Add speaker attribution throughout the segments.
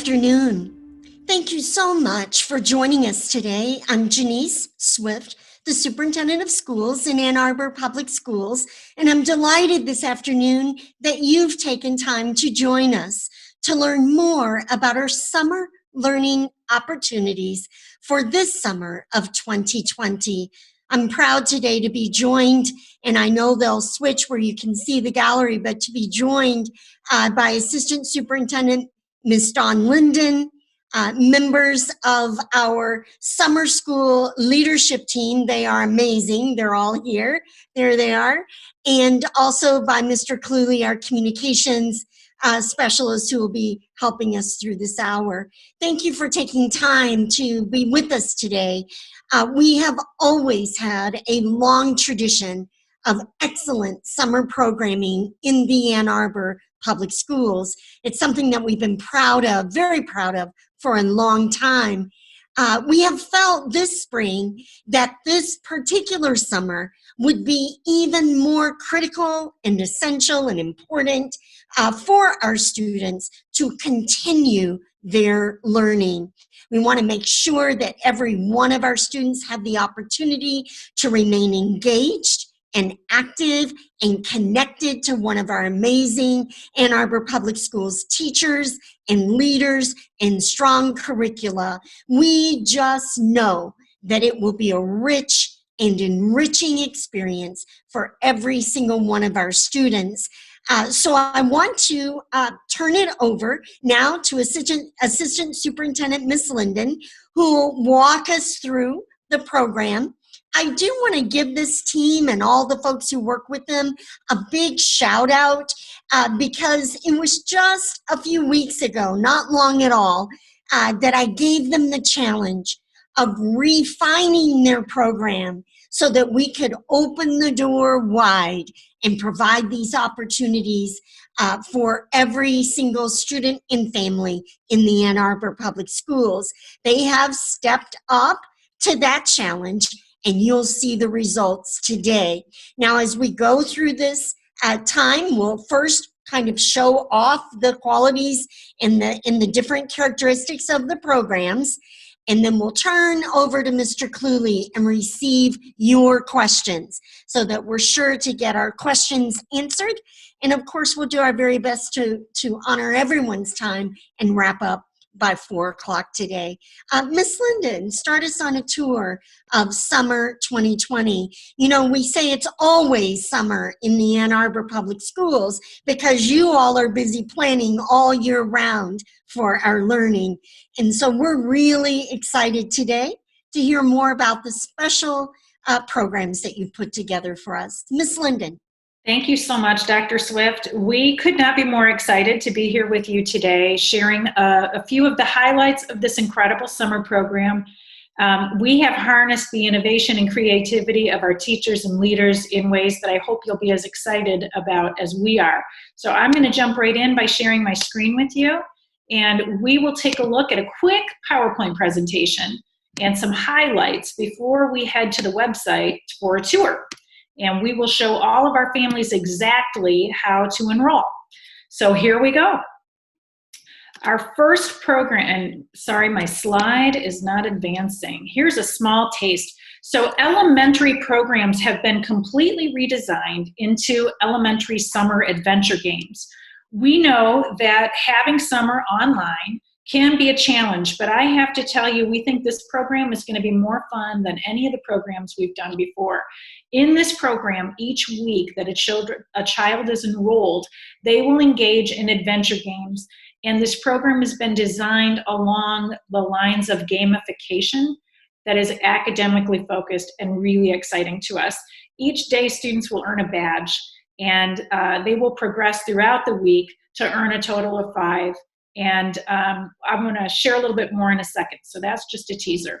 Speaker 1: afternoon. Thank you so much for joining us today. I'm Janice Swift, the Superintendent of Schools in Ann Arbor Public Schools, and I'm delighted this afternoon that you've taken time to join us to learn more about our summer learning opportunities for this summer of 2020. I'm proud today to be joined, and I know they'll switch where you can see the gallery, but to be joined by Assistant Superintendent Ms. Dawn Linden, members of our summer school leadership team. They are amazing. They're all here. There they are. And also by Mr. Cluley, our communications specialist, who will be helping us through this hour. Thank you for taking time to be with us today. We have always had a long tradition of excellent summer programming in the Ann Arbor Public Schools. It's something that we've been proud of, very proud of, for a long time. We have felt this spring that this particular summer would be even more critical and essential and important for our students to continue their learning. We want to make sure that every one of our students have the opportunity to remain engaged and active and connected to one of our amazing Ann Arbor Public Schools teachers and leaders and strong curricula. We just know that it will be a rich and enriching experience for every single one of our students. So I want to turn it over now to Assistant Superintendent Ms. Linden, who will walk us through the program. I do want to give this team and all the folks who work with them a big shout out because it was just a few weeks ago, not long at all, that I gave them the challenge of refining their program so that we could open the door wide and provide these opportunities for every single student and family in the Ann Arbor Public Schools. They have stepped up to that challenge, and you'll see the results today. Now, as we go through this time, we'll first kind of show off the qualities and the different characteristics of the programs, and then we'll turn over to Mr. Cluley and receive your questions so that we're sure to get our questions answered. And of course, we'll do our very best to honor everyone's time and wrap up by 4 o'clock today. Ms. Linden, start us on a tour of summer 2020. You know, we say it's always summer in the Ann Arbor Public Schools because you all are busy planning all year round for our learning. And so we're really excited today to hear more about the special programs that you've put together for us. Ms. Linden.
Speaker 2: Thank you so much, Dr. Swift. We could not be more excited to be here with you today, sharing a few of the highlights of this incredible summer program. We have harnessed the innovation and creativity of our teachers and leaders in ways that I hope you'll be as excited about as we are. So I'm going to jump right in by sharing my screen with you, and we will take a look at a quick PowerPoint presentation and some highlights before we head to the website for a tour. And we will show all of our families exactly how to enroll. So here we go. Our first program, and sorry, my slide is not advancing. Here's a small taste. So elementary programs have been completely redesigned into elementary summer adventure games. We know that having summer online can be a challenge, but I have to tell you, we think this program is going to be more fun than any of the programs we've done before. In this program, each week that a child is enrolled, they will engage in adventure games, and this program has been designed along the lines of gamification that is academically focused and really exciting to us. Each day, students will earn a badge, and they will progress throughout the week to earn a total of 5. And I'm going to share a little bit more in a second. So that's just a teaser.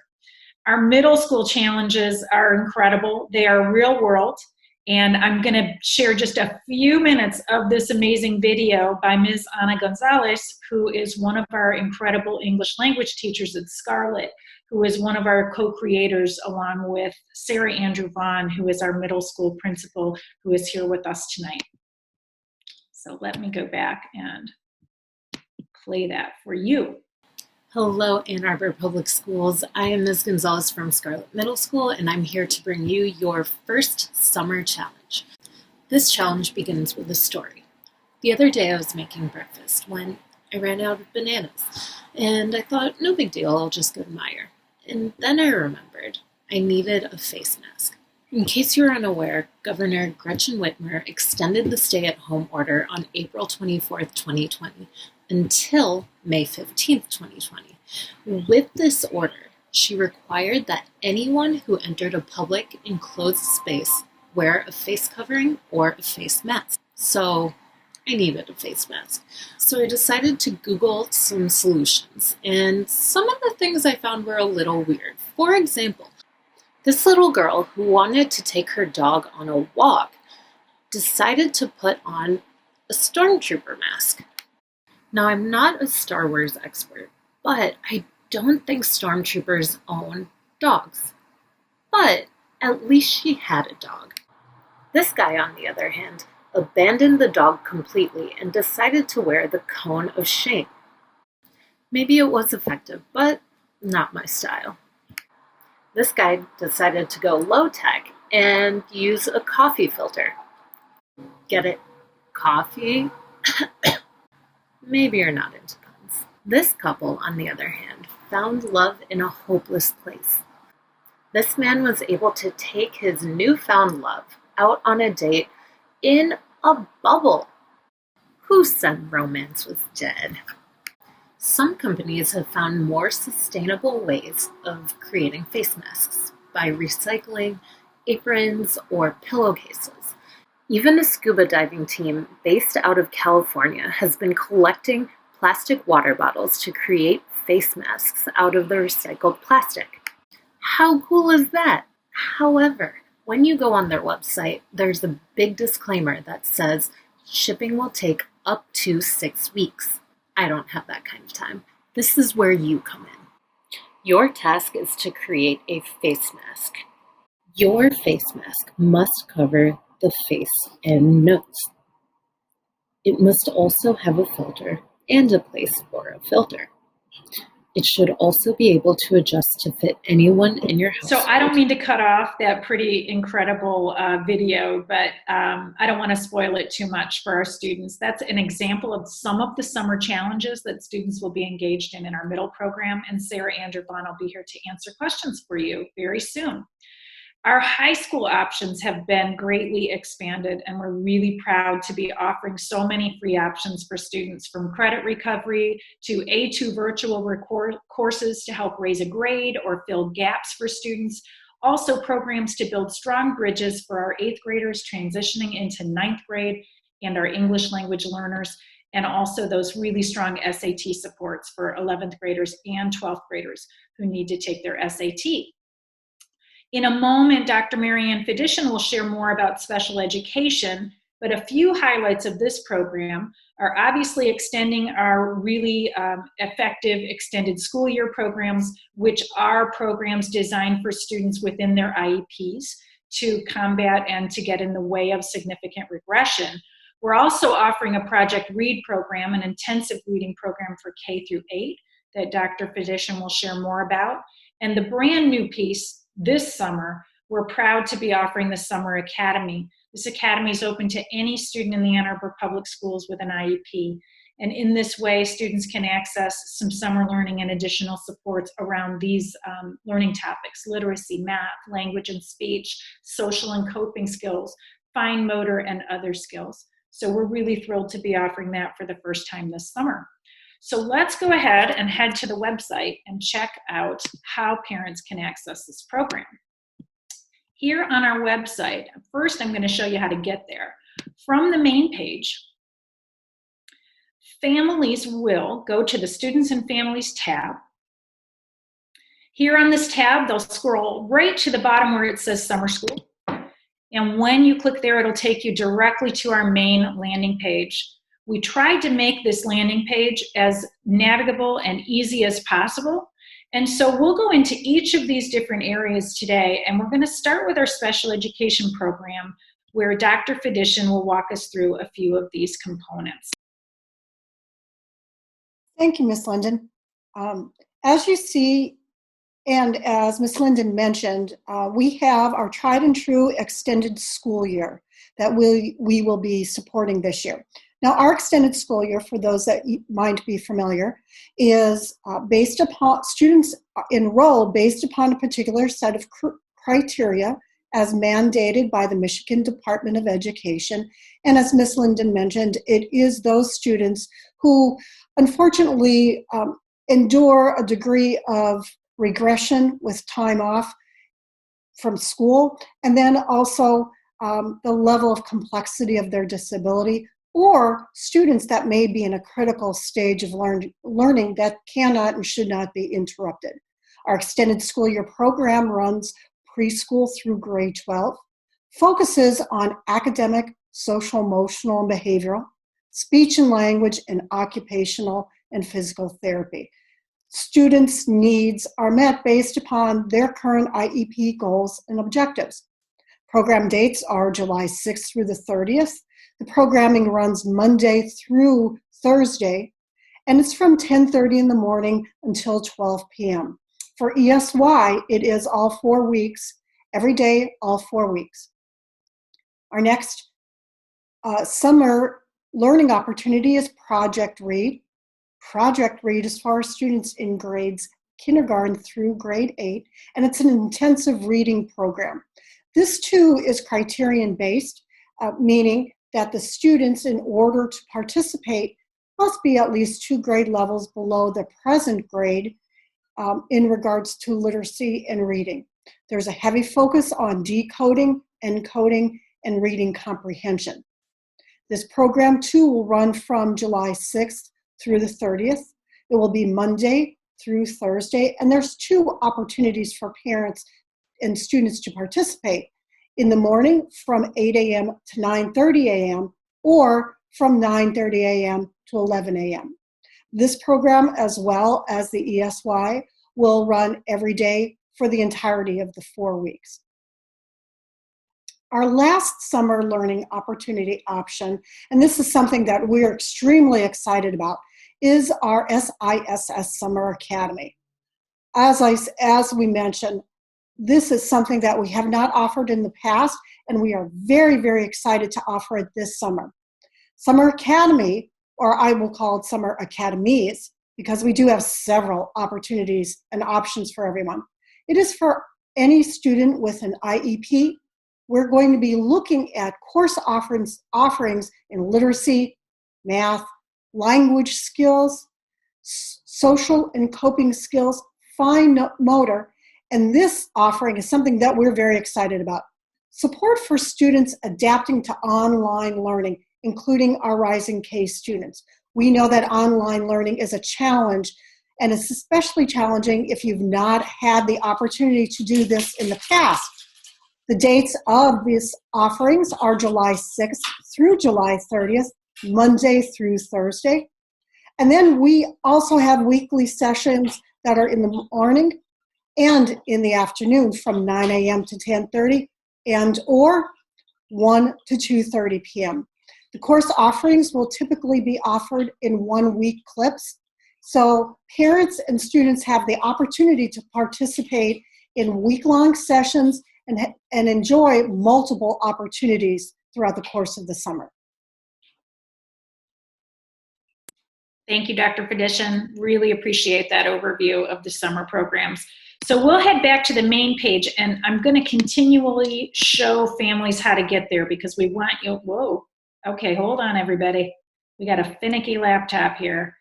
Speaker 2: Our middle school challenges are incredible. They are real world. And I'm going to share just a few minutes of this amazing video by Ms. Ana Gonzalez, who is one of our incredible English language teachers at Scarlett, who is one of our co-creators, along with Sarah Andrew Vaughn, who is our middle school principal, who is here with us tonight. So let me go back and play that for you.
Speaker 3: Hello, Ann Arbor Public Schools. I am Ms. Gonzalez from Scarlett Middle School, and I'm here to bring you your first summer challenge. This challenge begins with a story. The other day I was making breakfast when I ran out of bananas, and I thought, no big deal, I'll just go to Meijer. And then I remembered I needed a face mask. In case you're unaware, Governor Gretchen Whitmer extended the stay-at-home order on April 24th, 2020, until May 15th, 2020. With this order, she required that anyone who entered a public enclosed space wear a face covering or a face mask. So I needed a face mask. So I decided to Google some solutions, and some of the things I found were a little weird. For example, this little girl who wanted to take her dog on a walk decided to put on a stormtrooper mask. Now, I'm not a Star Wars expert, but I don't think stormtroopers own dogs. But at least she had a dog. This guy, on the other hand, abandoned the dog completely and decided to wear the cone of shame. Maybe it was effective, but not my style. This guy decided to go low-tech and use a coffee filter. Get it? Coffee? Maybe you're not into puns. This couple, on the other hand, found love in a hopeless place. This man was able to take his newfound love out on a date in a bubble. Who said romance was dead? Some companies have found more sustainable ways of creating face masks by recycling aprons or pillowcases. Even a scuba diving team based out of California has been collecting plastic water bottles to create face masks out of the recycled plastic. How cool is that? However, when you go on their website, there's a big disclaimer that says shipping will take up to 6 weeks. I don't have that kind of time. This is where you come in. Your task is to create a face mask. Your face mask must cover the face and nose. It must also have a filter and a place for a filter. It should also be able to adjust to fit anyone in your household.
Speaker 2: So I don't mean to cut off that pretty incredible video, but I don't want to spoil it too much for our students. That's an example of some of the summer challenges that students will be engaged in our middle program, and Sarah Anderbon will be here to answer questions for you very soon. Our high school options have been greatly expanded, and we're really proud to be offering so many free options for students, from credit recovery to A2 virtual courses to help raise a grade or fill gaps for students. Also programs to build strong bridges for our 8th graders transitioning into 9th grade and our English language learners, and also those really strong SAT supports for 11th graders and 12th graders who need to take their SAT. In a moment, Dr. Marianne Fedician will share more about special education, but a few highlights of this program are obviously extending our really effective extended school year programs, which are programs designed for students within their IEPs to combat and to get in the way of significant regression. We're also offering a Project Read program, an intensive reading program for K through 8 that Dr. Fedician will share more about. And the brand new piece this summer, we're proud to be offering the Summer Academy. This academy is open to any student in the Ann Arbor Public Schools with an IEP. And in this way, students can access some summer learning and additional supports around these learning topics: literacy, math, language and speech, social and coping skills, fine motor, and other skills. So we're really thrilled to be offering that for the first time this summer. So let's go ahead and head to the website and check out how parents can access this program. Here on our website, first I'm going to show you how to get there. From the main page, families will go to the Students and Families tab. Here on this tab, they'll scroll right to the bottom where it says Summer School. And when you click there, it'll take you directly to our main landing page. We tried to make this landing page as navigable and easy as possible. And so we'll go into each of these different areas today, and we're going to start with our special education program, where Dr. Fedician will walk us through a few of these components.
Speaker 4: Thank you, Ms. London. As you see, and as Ms. Linden mentioned, we have our tried and true extended school year that we will be supporting this year. Now, our extended school year, for those that might be familiar, is based upon students enroll based upon a particular set of criteria as mandated by the Michigan Department of Education. And as Ms. Linden mentioned, it is those students who unfortunately endure a degree of regression with time off from school, and then also the level of complexity of their disability, or students that may be in a critical stage of learning that cannot and should not be interrupted. Our extended school year program runs preschool through grade 12, focuses on academic, social, emotional, and behavioral, speech and language, and occupational and physical therapy. Students' needs are met based upon their current IEP goals and objectives. Program dates are July 6th through the 30th. The programming runs Monday through Thursday, and it's from 10:30 in the morning until 12 p.m. For ESY, it is all 4 weeks, every day, all 4 weeks. Our next summer learning opportunity is Project Read. Project Read is for our students in grades kindergarten through grade 8, and it's an intensive reading program. This too is criterion-based, meaning that the students, in order to participate, must be at least 2 grade levels below the present grade in regards to literacy and reading. There's a heavy focus on decoding, encoding, and reading comprehension. This program too will run from July 6th through the 30th. It will be Monday through Thursday, and there's 2 opportunities for parents and students to participate. In the morning from 8 a.m. to 9:30 a.m. or from 9:30 a.m. to 11 a.m. This program, as well as the ESY, will run every day for the entirety of the 4 weeks. Our last summer learning opportunity option, and this is something that we're extremely excited about, is our SISS Summer Academy. As we mentioned, this is something that we have not offered in the past, and we are very, very excited to offer it this summer. Summer Academy, or I will call it Summer Academies, because we do have several opportunities and options for everyone. It is for any student with an IEP. We're going to be looking at course offerings in literacy, math, language skills, social and coping skills, fine motor, and this offering is something that we're very excited about. Support for students adapting to online learning, including our rising K students. We know that online learning is a challenge, and it's especially challenging if you've not had the opportunity to do this in the past. The dates of these offerings are July 6th through July 30th, Monday through Thursday. And then we also have weekly sessions that are in the morning and in the afternoon from 9 a.m. to 10:30 and or 1 to 2:30 p.m. The course offerings will typically be offered in 1-week clips. So parents and students have the opportunity to participate in week-long sessions and enjoy multiple opportunities throughout the course of the summer.
Speaker 2: Thank you, Dr. Fedician. Really appreciate that overview of the summer programs. So we'll head back to the main page, and I'm going to continually show families how to get there because we want you. Whoa. Okay, hold on, everybody. We got a finicky laptop here.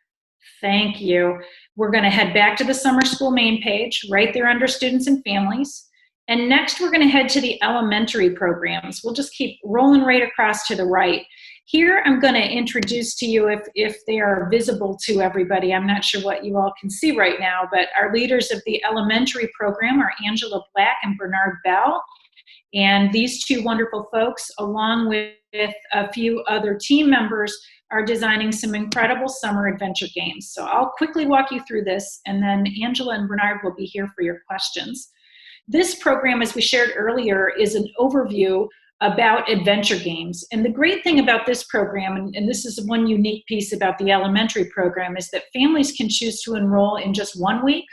Speaker 2: Thank you. We're going to head back to the summer school main page, right there under students and families. And next, we're going to head to the elementary programs. We'll just keep rolling right across to the right. Here, I'm going to introduce to you, if they are visible to everybody, I'm not sure what you all can see right now, but our leaders of the elementary program are Angela Black and Bernard Bell. And these 2 wonderful folks, along with a few other team members, are designing some incredible summer adventure games. So I'll quickly walk you through this, and then Angela and Bernard will be here for your questions. This program, as we shared earlier, is an overview about adventure games. And the great thing about this program, and this is one unique piece about the elementary program, is that families can choose to enroll in just 1 week,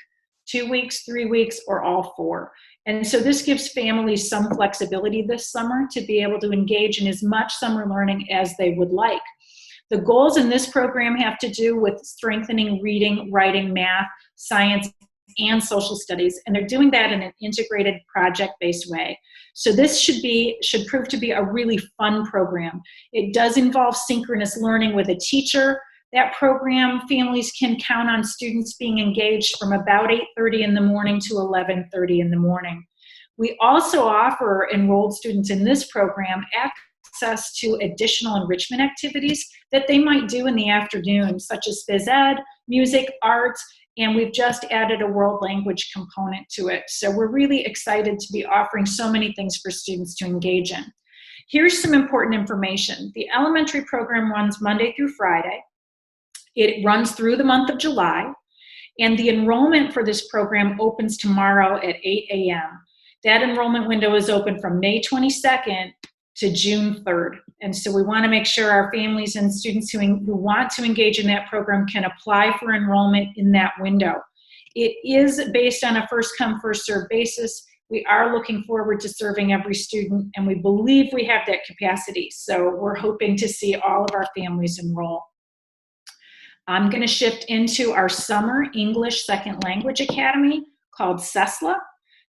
Speaker 2: 2 weeks, 3 weeks, or all 4. And so this gives families some flexibility this summer to be able to engage in as much summer learning as they would like. The goals in this program have to do with strengthening reading, writing, math, science, and social studies, and they're doing that in an integrated project-based way. So this should prove to be a really fun program. It does involve synchronous learning with a teacher. That program, families can count on students being engaged from about 8:30 in the morning to 11:30 in the morning. We also offer enrolled students in this program access to additional enrichment activities that they might do in the afternoon, such as phys ed, music, arts, and we've just added a world language component to it. So we're really excited to be offering so many things for students to engage in. Here's some important information. The elementary program runs Monday through Friday. It runs through the month of July, and the enrollment for this program opens tomorrow at 8 a.m. That enrollment window is open from May 22nd to June 3rd. And so we want to make sure our families and students who want to engage in that program can apply for enrollment in that window. It is based on a first-come, first-served basis. We are looking forward to serving every student, and we believe we have that capacity. So we're hoping to see all of our families enroll. I'm going to shift into our Summer English Second Language Academy called Sessler.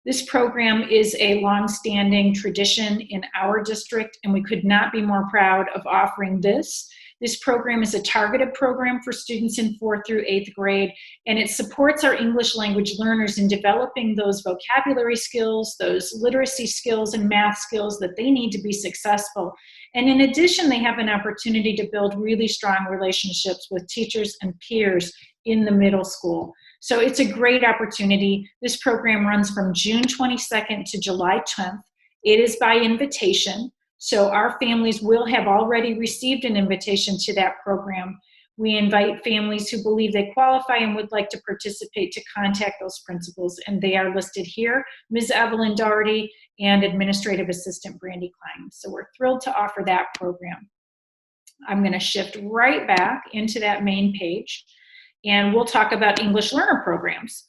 Speaker 2: This program is a long-standing tradition in our district, and we could not be more proud of offering this. This program is a targeted program for students in 4th through 8th grade, and it supports our English language learners in developing those vocabulary skills, those literacy skills, and math skills that they need to be successful. And in addition, they have an opportunity to build really strong relationships with teachers and peers in the middle school. So it's a great opportunity. This program runs from June 22nd to July 10th. It is by invitation. So our families will have already received an invitation to that program. We invite families who believe they qualify and would like to participate to contact those principals, and they are listed here, Ms. Evelyn Doherty and Administrative Assistant Brandy Klein. So we're thrilled to offer that program. I'm going to shift right back into that main page, and we'll talk about English learner programs.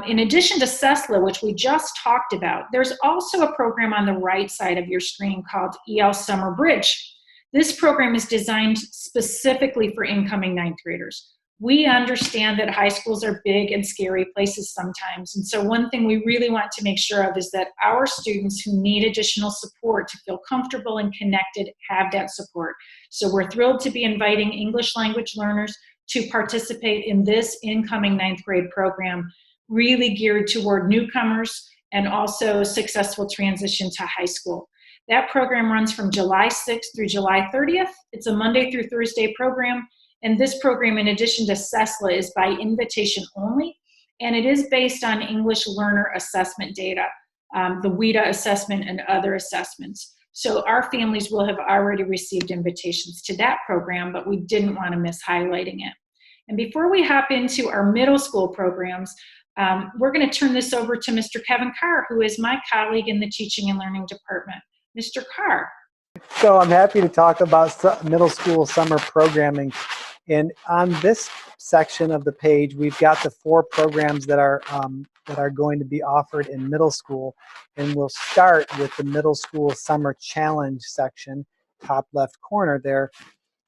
Speaker 2: In addition to Sessler, which we just talked about, there's also a program on the right side of your screen called EL Summer Bridge. This program is designed specifically for incoming 9th graders. We understand that high schools are big and scary places sometimes, and so one thing we really want to make sure of is that our students who need additional support to feel comfortable and connected have that support. So we're thrilled to be inviting English language learners to participate in this incoming 9th grade program, really geared toward newcomers and also successful transition to high school. That program runs from July 6th through July 30th. It's a Monday through Thursday program, and this program, in addition to Sessler, is by invitation only, and it is based on English learner assessment data, the WIDA assessment and other assessments. So our families will have already received invitations to that program, but we didn't want to miss highlighting it. And before we hop into our middle school programs, we're going to turn this over to Mr. Kevin Carr, who is my colleague in the Teaching and Learning Department. Mr. Carr.
Speaker 5: So I'm happy to talk about middle school summer programming. And on this section of the page, we've got the 4 programs that are going to be offered in middle school. And we'll start with the middle school summer challenge section, top left corner there.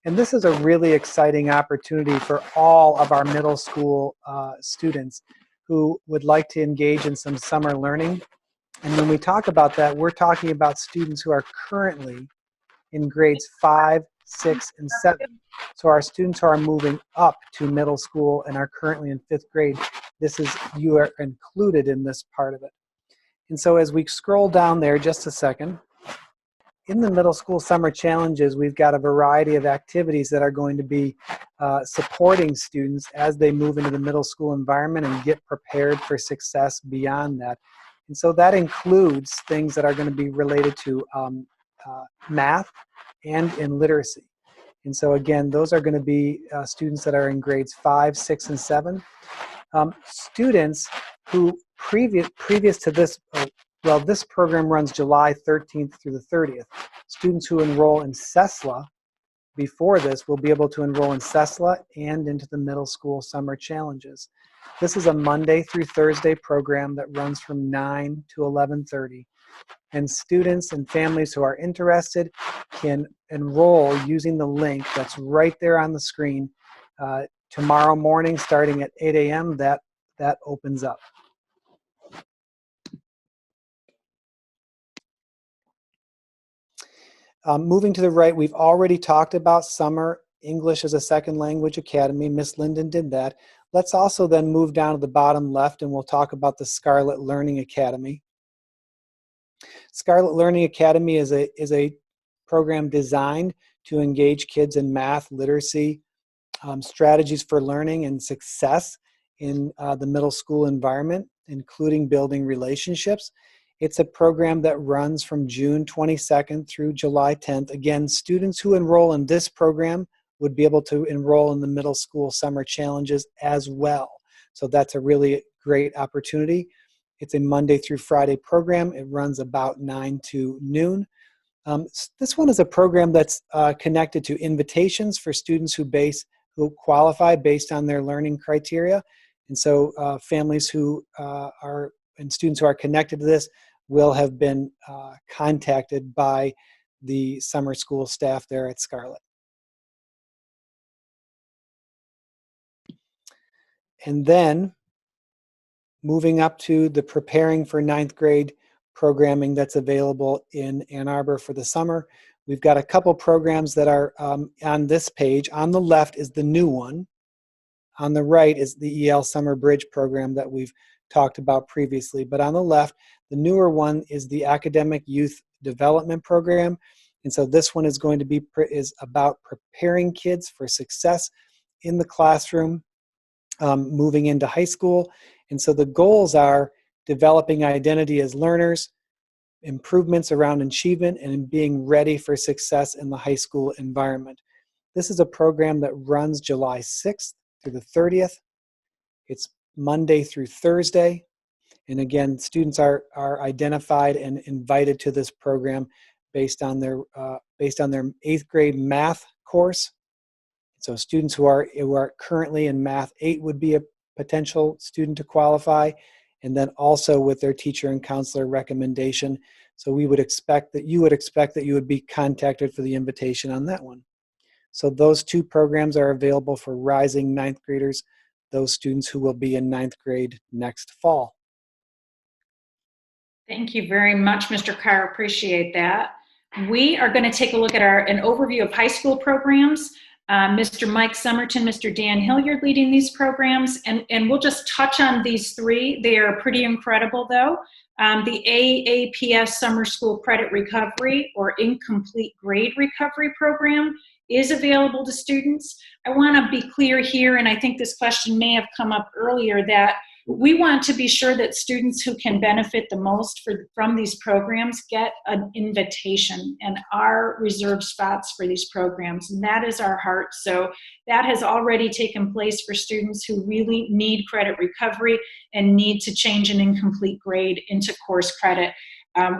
Speaker 5: And this is a really exciting opportunity for all of our middle school students who would like to engage in some summer learning. And when we talk about that, we're talking about students who are currently in grades 5, 6, and 7. So our students who are moving up to middle school and are currently in 5th grade, you are included in this part of it. And so as we scroll down there just a second, in the middle school summer challenges, we've got a variety of activities that are going to be supporting students as they move into the middle school environment and get prepared for success beyond that. And so that includes things that are going to be related to math and in literacy. And so again, those are going to be students that are in grades 5, 6, and 7. Students who previous to this Well, this program runs July 13th through the 30th. Students who enroll in Sessler before this will be able to enroll in Sessler and into the middle school summer challenges. This is a Monday through Thursday program that runs from 9 to 11:30. And students and families who are interested can enroll using the link that's right there on the screen. Tomorrow morning, starting at 8 a.m., that opens up. Moving to the right, we've already talked about Summer English as a Second Language Academy. Miss Linden did that. Let's also then move down to the bottom left and we'll talk about the Scarlet Learning Academy. Scarlet Learning Academy is a program designed to engage kids in math, literacy, strategies for learning and success in the middle school environment, including building relationships. It's a program that runs from June 22nd through July 10th. Again, students who enroll in this program would be able to enroll in the middle school summer challenges as well. So that's a really great opportunity. It's a Monday through Friday program. It runs about 9 to noon. This one is a program that's connected to invitations for students who qualify based on their learning criteria. And so families who and students who are connected to this will have been contacted by the summer school staff there at Scarlet. And then moving up to the Preparing for Ninth Grade programming that's available in Ann Arbor for the summer. We've got a couple programs that are on this page. On the left is the new one. On the right is the EL Summer Bridge program that we've talked about previously. But on the left, the newer one is the Academic Youth Development Program. And so this one is going to be about preparing kids for success in the classroom, moving into high school. And so the goals are developing identity as learners, improvements around achievement, and being ready for success in the high school environment. This is a program that runs July 6th through the 30th. It's Monday through Thursday. And again, students are identified and invited to this program based on their 8th grade math course. So students who are currently in Math 8 would be a potential student to qualify, and then also with their teacher and counselor recommendation. So you would expect that you would be contacted for the invitation on that one. So those two programs are available for rising ninth graders, those students who will be in ninth grade next fall.
Speaker 2: Thank you very much, Mr. Carr. Appreciate that. We are going to take a look at an overview of high school programs. Mr. Mike Summerton, Mr. Dan Hilliard leading these programs, and we'll just touch on these three. They are pretty incredible, though. The AAPS Summer School Credit Recovery or Incomplete Grade Recovery Program is available to students. I want to be clear here, and I think this question may have come up earlier, that we want to be sure that students who can benefit the most from these programs get an invitation and are reserved spots for these programs. And that is our heart. So that has already taken place for students who really need credit recovery and need to change an incomplete grade into course credit.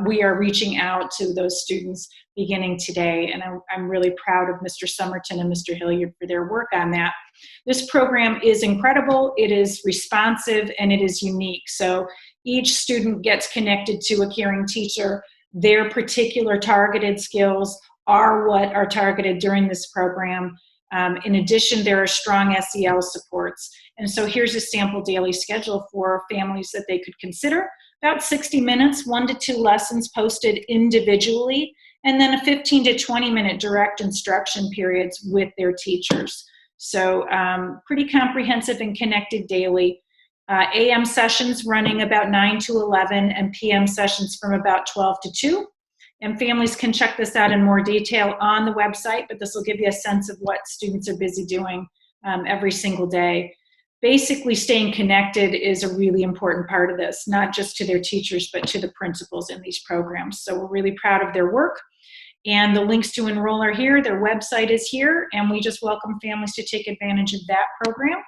Speaker 2: We are reaching out to those students beginning today, and I'm really proud of Mr. Summerton and Mr. Hilliard for their work on that. This program is incredible, it is responsive, and it is unique. So each student gets connected to a caring teacher. Their particular targeted skills are what are targeted during this program. In addition, there are strong SEL supports. And so here's a sample daily schedule for families that they could consider. About 60 minutes, 1 to 2 lessons posted individually, and then a 15 to 20 minute direct instruction periods with their teachers. So pretty comprehensive and connected daily. AM sessions running about 9 to 11 and PM sessions from about 12 to 2. And families can check this out in more detail on the website, but this will give you a sense of what students are busy doing every single day. Basically, staying connected is a really important part of this, not just to their teachers, but to the principals in these programs. So we're really proud of their work. And the links to enroll are here. Their website is here. And we just welcome families to take advantage of that program.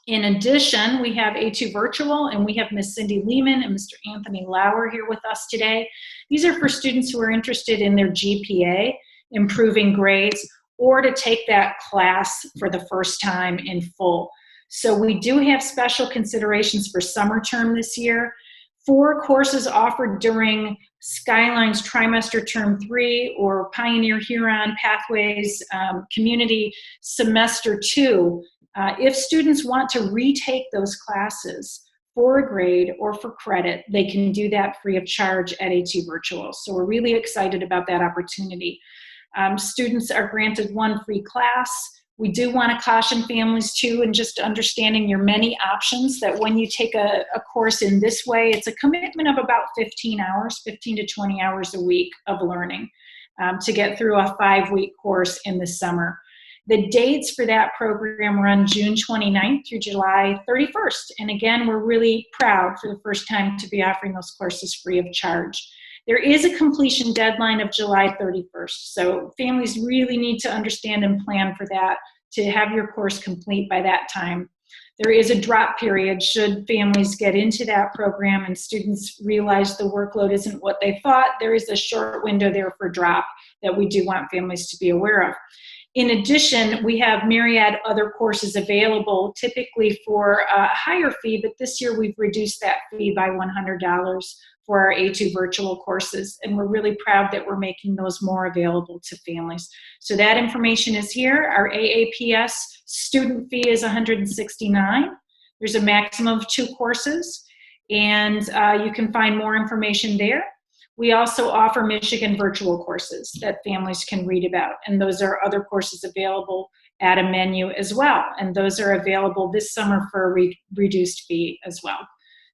Speaker 2: In addition, we have A2 Virtual, and we have Miss Cindy Lehman and Mr. Anthony Lauer here with us today. These are for students who are interested in their GPA, improving grades, or to take that class for the first time in full. So we do have special considerations for summer term this year. 4 courses offered during Skyline's trimester term 3 or Pioneer Huron Pathways Community semester 2. If students want to retake those classes for a grade or for credit, they can do that free of charge at A2 Virtual. So we're really excited about that opportunity. Students are granted 1 free class. We do want to caution families too, and just understanding your many options, that when you take a course in this way, it's a commitment of about 15 to 20 hours a week of learning to get through a 5-week course in the summer. The dates for that program run June 29th through July 31st. And again, we're really proud for the first time to be offering those courses free of charge. There is a completion deadline of July 31st. So families really need to understand and plan for that, to have your course complete by that time. There is a drop period should families get into that program and students realize the workload isn't what they thought. There is a short window there for drop that we do want families to be aware of. In addition, we have myriad other courses available, typically for a higher fee, but this year we've reduced that fee by $100 for our A2 virtual courses, and we're really proud that we're making those more available to families. So that information is here. Our AAPS student fee is $169. There's a maximum of 2 courses, and you can find more information there. We also offer Michigan virtual courses that families can read about, and those are other courses available at a menu as well, and those are available this summer for a reduced fee as well.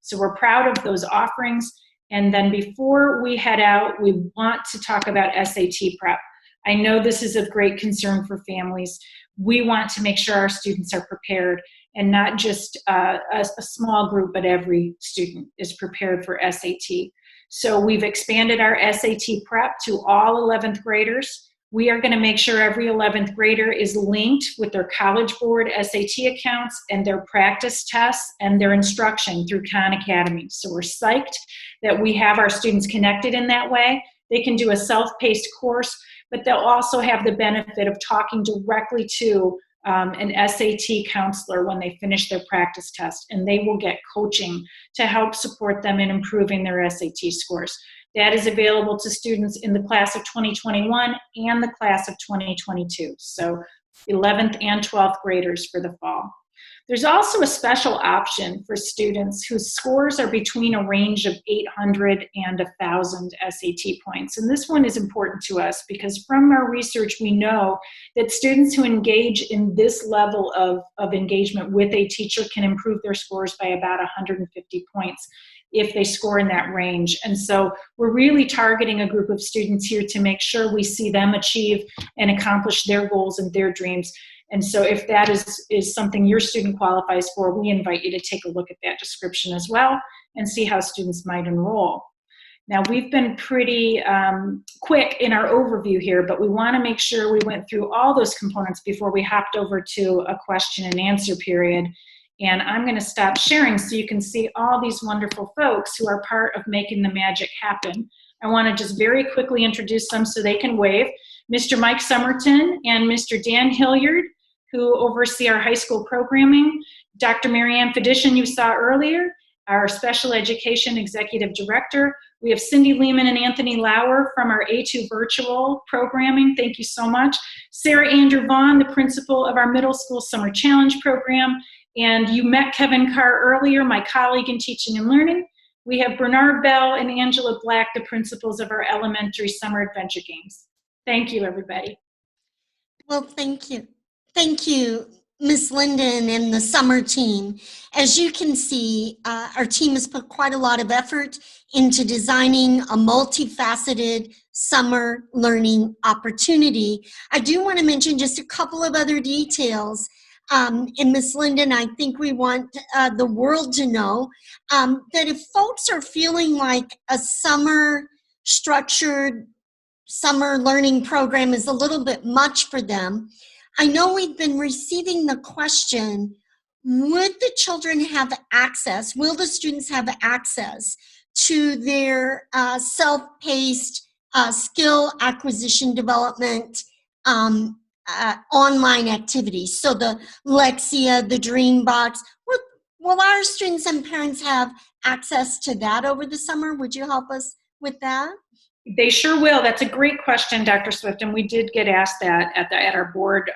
Speaker 2: So we're proud of those offerings. And then before we head out, we want to talk about SAT prep. I know this is of great concern for families. We want to make sure our students are prepared, and not just a small group, but every student is prepared for SAT. So we've expanded our SAT prep to all 11th graders. We are going to make sure every 11th grader is linked with their College Board SAT accounts and their practice tests and their instruction through Khan Academy. So we're psyched that we have our students connected in that way. They can do a self-paced course, but they'll also have the benefit of talking directly to an SAT counselor when they finish their practice test, and they will get coaching to help support them in improving their SAT scores. That is available to students in the class of 2021 and the class of 2022, so 11th and 12th graders for the fall. There's also a special option for students whose scores are between a range of 800 and 1,000 SAT points. And this one is important to us because from our research, we know that students who engage in this level of engagement with a teacher can improve their scores by about 150 points if they score in that range. And so we're really targeting a group of students here to make sure we see them achieve and accomplish their goals and their dreams. And so if that is something your student qualifies for, we invite you to take a look at that description as well and see how students might enroll. Now, we've been pretty quick in our overview here, but we want to make sure we went through all those components before we hopped over to a question and answer period. And I'm going to stop sharing so you can see all these wonderful folks who are part of making the magic happen. I want to just very quickly introduce them so they can wave. Mr. Mike Somerton and Mr. Dan Hilliard, who oversee our high school programming. Dr. Marianne Fedician, you saw earlier, our special education executive director. We have Cindy Lehman and Anthony Lauer from our A2 virtual programming. Thank you so much. Sarah Andrew Vaughn, the principal of our middle school summer challenge program. And you met Kevin Carr earlier, my colleague in teaching and learning. We have Bernard Bell and Angela Black, the principals of our elementary summer adventure games. Thank you, everybody.
Speaker 1: Well, thank you. Thank you, Ms. Linden and the summer team. As you can see, our team has put quite a lot of effort into designing a multifaceted summer learning opportunity. I do want to mention just a couple of other details. And Ms. Linden, I think we want the world to know that if folks are feeling like a summer structured summer learning program is a little bit much for them, I know we've been receiving the question, would the children have access, will the students have access to their self-paced skill acquisition development online activities? So the Lexia, the Dreambox, will our students and parents have access to that over the summer? Would you help us with that?
Speaker 2: They sure will. That's a great question, Dr. Swift, and we did get asked that at our board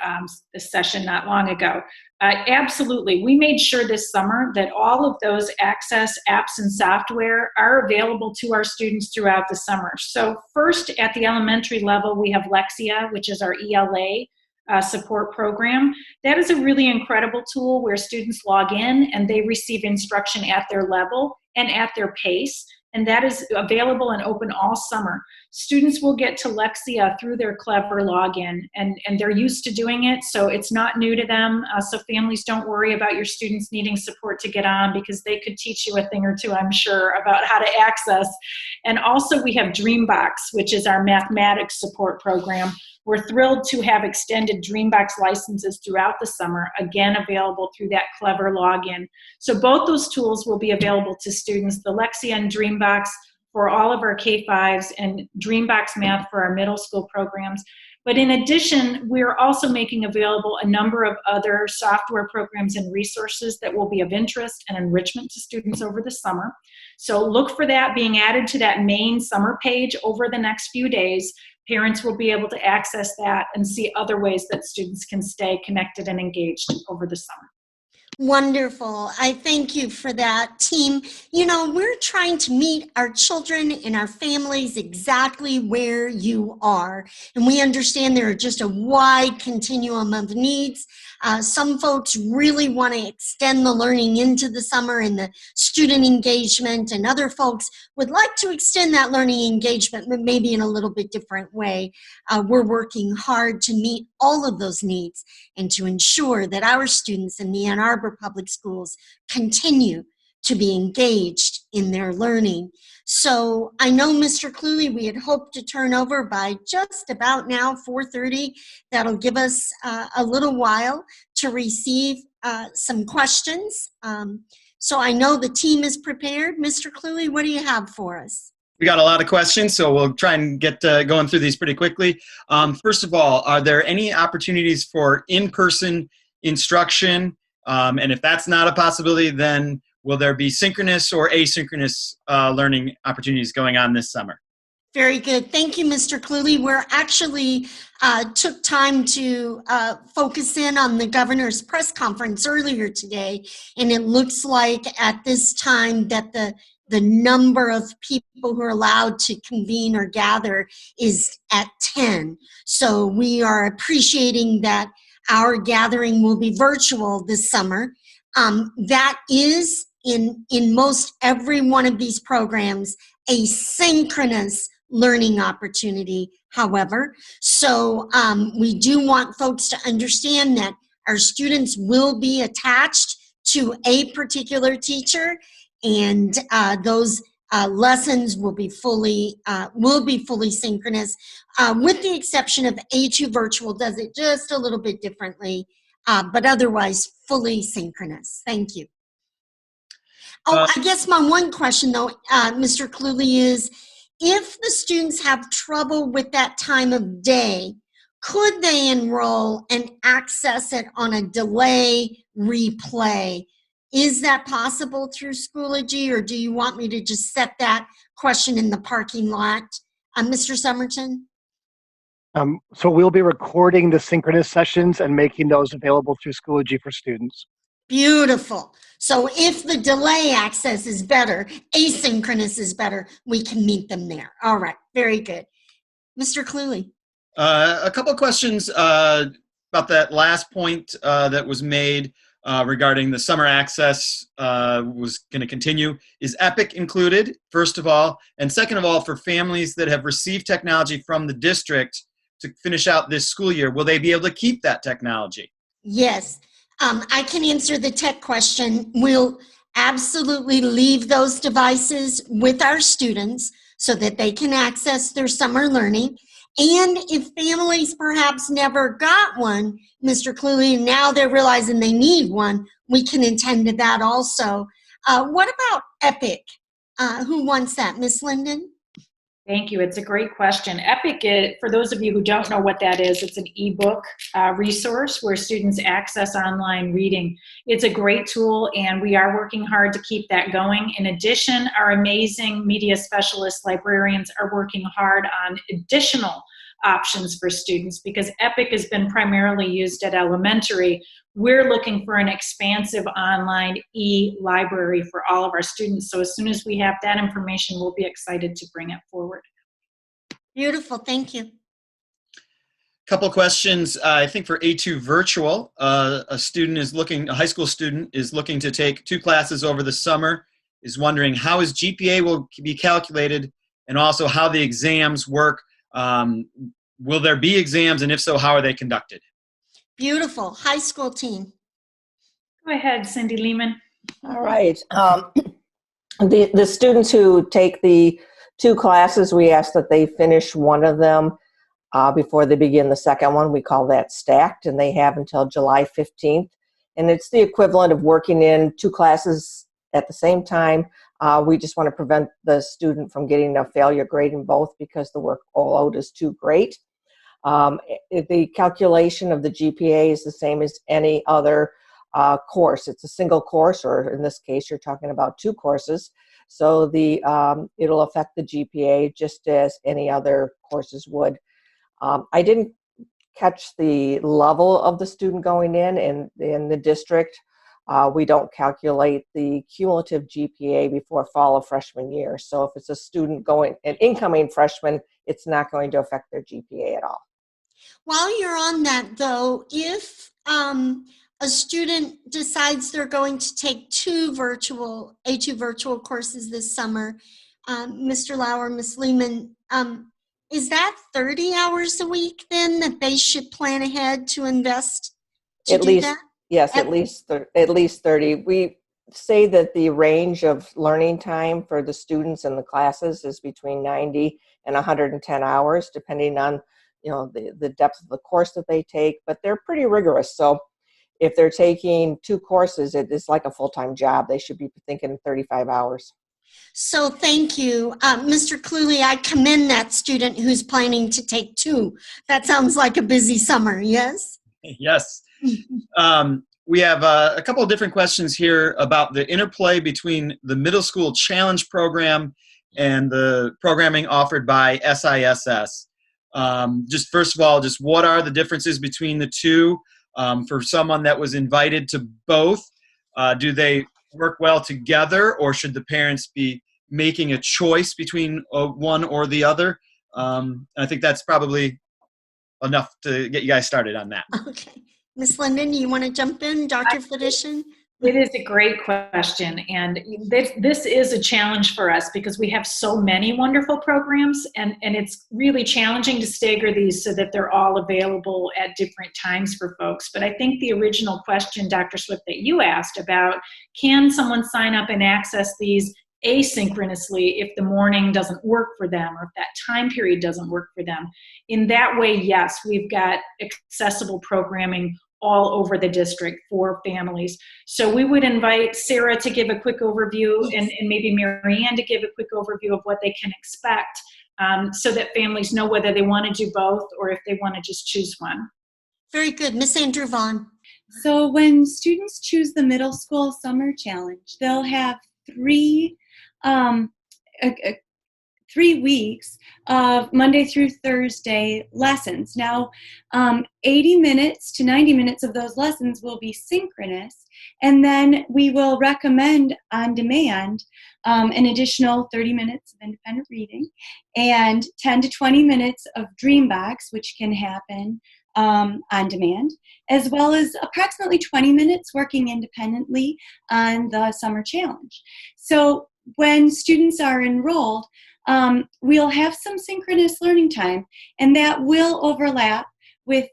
Speaker 2: session not long ago. Absolutely. We made sure this summer that all of those access apps and software are available to our students throughout the summer. So first, at the elementary level, we have Lexia, which is our ELA support program. That is a really incredible tool where students log in and they receive instruction at their level and at their pace. And that is available and open all summer. Students will get to Lexia through their Clever login, and they're used to doing it, so it's not new to them. So families, don't worry about your students needing support to get on, because they could teach you a thing or two, I'm sure, about how to access. And also we have Dreambox, which is our mathematics support program. We're thrilled to have extended Dreambox licenses throughout the summer, again available through that Clever login. So both those tools will be available to students, the Lexia and Dreambox for all of our K-5s and Dreambox Math for our middle school programs. But in addition, we're also making available a number of other software programs and resources that will be of interest and enrichment to students over the summer. So look for that being added to that main summer page over the next few days. Parents will be able to access that and see other ways that students can stay connected and engaged over the summer.
Speaker 1: Wonderful. I thank you for that, team. You know, we're trying to meet our children and our families exactly where you are. And we understand there are just a wide continuum of needs. Some folks really want to extend the learning into the summer and the student engagement, and other folks would like to extend that learning engagement, but maybe in a little bit different way. We're working hard to meet all of those needs and to ensure that our students in the Ann Arbor Public Schools continue to be engaged in their learning. So I know, Mr. Cluley, we had hoped to turn over by just about now, 4:30. That'll give us a little while to receive some questions. So I know the team is prepared. Mr. Cluley, what do you have for us?
Speaker 6: We got a lot of questions, so we'll try and get going through these pretty quickly. First of all, are there any opportunities for in-person instruction? And if that's not a possibility, then will there be synchronous or asynchronous learning opportunities going on this summer?
Speaker 1: Very good. Thank you, Mr. Cluley. We're actually took time to focus in on the governor's press conference earlier today, and it looks like at this time that the number of people who are allowed to convene or gather is at 10. So we are appreciating that our gathering will be virtual this summer. That is, in most every one of these programs, a synchronous learning opportunity, however. So we do want folks to understand that our students will be attached to a particular teacher, and those lessons will be fully synchronous, with the exception of A2 Virtual does it just a little bit differently, but otherwise fully synchronous. Thank you. Oh, I guess my one question though, Mr. Cluley, is if the students have trouble with that time of day, could they enroll and access it on a delay replay? Is that possible through Schoology, or do you want me to just set that question in the parking lot? Mr. Somerton?
Speaker 7: So we'll be recording the synchronous sessions and making those available through Schoology for students.
Speaker 1: Beautiful. So if the delay access is better, asynchronous is better, we can meet them there. All right, very good. Mr. Cluley.
Speaker 6: A couple of questions about that last point that was made regarding the summer access was going to continue. Is EPIC included, first of all? And second of all, for families that have received technology from the district to finish out this school year, will they be able to keep that technology?
Speaker 1: Yes. I can answer the tech question. We'll absolutely leave those devices with our students so that they can access their summer learning. And if families perhaps never got one, Mr. Cluey, and now they're realizing they need one, we can attend to that also. What about Epic? Who wants that? Miss Linden?
Speaker 2: Thank you. It's a great question. Epic, for those of you who don't know what that is, it's an ebook resource where students access online reading. It's a great tool, and we are working hard to keep that going. In addition, our amazing media specialist librarians are working hard on additional options for students because Epic has been primarily used at elementary. We're looking for an expansive online e-library for all of our students. So as soon as we have that information, we'll be excited to bring it forward.
Speaker 1: Beautiful, thank you.
Speaker 6: Couple questions, I think for A2 virtual. A high school student is looking to take 2 classes over the summer, is wondering how his GPA will be calculated and also how the exams work. Will there be exams, and if so, how are they conducted?
Speaker 1: Beautiful. High school team.
Speaker 2: Go ahead, Cindy Lehman.
Speaker 8: All right. The students who take the 2 classes, we ask that they finish one of them before they begin the second one. We call that stacked, and they have until July 15th. And it's the equivalent of working in 2 classes at the same time. We just want to prevent the student from getting a failure grade in both because the workload is too great. The calculation of the GPA is the same as any other course. It's a single course, or in this case, you're talking about 2 courses. So it'll affect the GPA just as any other courses would. I didn't catch the level of the student going in the district. We don't calculate the cumulative GPA before fall of freshman year. So if it's a student an incoming freshman, it's not going to affect their GPA at all.
Speaker 1: While you're on that, though, if a student decides they're going to take 2 A2 virtual courses this summer, Mr. Lauer, Ms. Lehman, is that 30 hours a week then that they should plan ahead to invest to do that?
Speaker 8: Yes, at least 30. We say that the range of learning time for the students in the classes is between 90 and 110 hours, depending on the depth of the course that they take, but they're pretty rigorous. So if they're taking 2 courses, it is like a full-time job. They should be thinking 35 hours.
Speaker 1: So thank you. Mr. Cluey, I commend that student who's planning to take 2. That sounds like a busy summer, yes?
Speaker 6: Yes. We have a couple of different questions here about the interplay between the middle school challenge program and the programming offered by SISS. Just first of all, just what are the differences between the 2? For someone that was invited to both, do they work well together, or should the parents be making a choice between one or the other? I think that's probably enough to get you guys started on that.
Speaker 1: Okay. Ms. Linden, you want to jump in? Dr. Fedician?
Speaker 2: It is a great question, and this is a challenge for us because we have so many wonderful programs, and it's really challenging to stagger these so that they're all available at different times for folks. But I think the original question, Dr. Swift, that you asked about, can someone sign up and access these asynchronously if the morning doesn't work for them or if that time period doesn't work for them? In that way, yes, we've got accessible programming all over the district for families. So we would invite Sarah to give a quick overview and maybe Marianne to give a quick overview of what they can expect so that families know whether they want to do both or if they want to just choose one.
Speaker 1: Very good. Ms. Andrew Vaughn.
Speaker 9: So when students choose the middle school summer challenge, they'll have 3 weeks of Monday through Thursday lessons. Now, 80 minutes to 90 minutes of those lessons will be synchronous, and then we will recommend on demand an additional 30 minutes of independent reading and 10 to 20 minutes of Dreambox, which can happen on demand, as well as approximately 20 minutes working independently on the summer challenge. So when students are enrolled, we'll have some synchronous learning time, and that will overlap with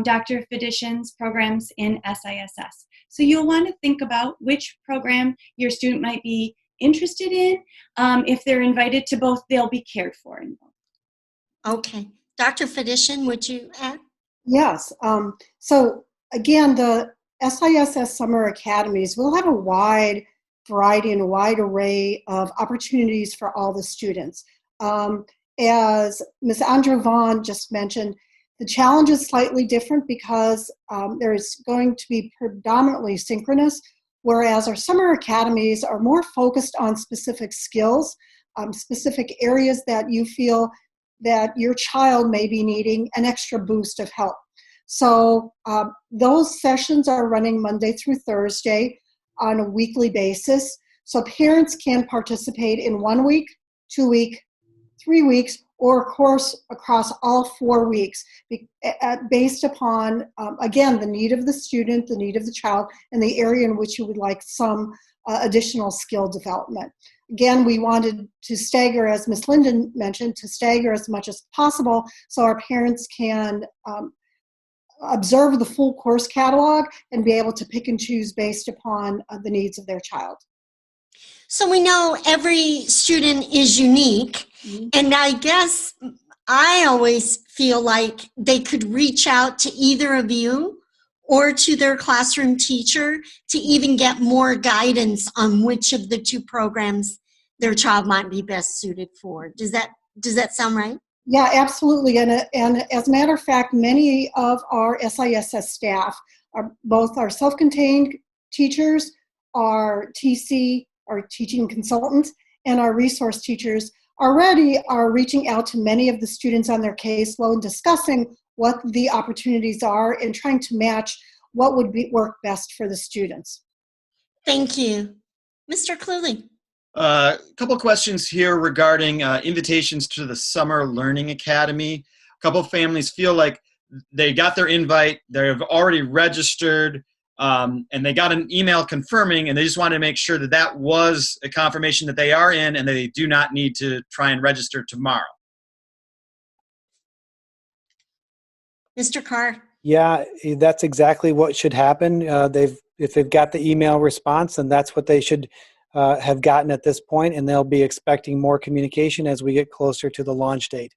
Speaker 9: Dr. Fedician's programs in SISS. So you'll want to think about which program your student might be interested in. If they're invited to both, they'll be cared for in both.
Speaker 1: Okay. Dr. Fedishin, would you add?
Speaker 4: Yes. So again, the SISS Summer Academies will have a wide variety and a wide array of opportunities for all the students. As Ms. Andra Vaughn just mentioned, the challenge is slightly different because there is going to be predominantly synchronous, whereas our summer academies are more focused on specific skills, specific areas that you feel that your child may be needing an extra boost of help. So those sessions are running Monday through Thursday on a weekly basis. So parents can participate in 1 week, 2 week, 3 weeks, or of course across all 4 weeks based upon, again, the need of the student, the need of the child, and the area in which you would like some additional skill development. Again, we wanted to stagger, as Ms. Linden mentioned, to stagger as much as possible so our parents can observe the full course catalog and be able to pick and choose based upon the needs of their child.
Speaker 1: So we know every student is unique, and I guess I always feel like they could reach out to either of you or to their classroom teacher to even get more guidance on which of the two programs their child might be best suited for. Does that sound right?
Speaker 4: Yeah, absolutely. And as a matter of fact, many of our SISS staff are both our self-contained teachers, our TC, our teaching consultants, and our resource teachers already are reaching out to many of the students on their caseload, discussing what the opportunities are and trying to match what would work best for the students.
Speaker 1: Thank you. Mr. Cluley.
Speaker 6: A couple questions here regarding invitations to the Summer Learning Academy. A couple families feel like they got their invite, they've already registered, and they got an email confirming, and they just wanted to make sure that that was a confirmation that they are in and they do not need to try and register tomorrow.
Speaker 1: Mr. Carr.
Speaker 5: Yeah, that's exactly what should happen. If they've got the email response, then that's what they should have gotten at this point, and they'll be expecting more communication as we get closer to the launch date.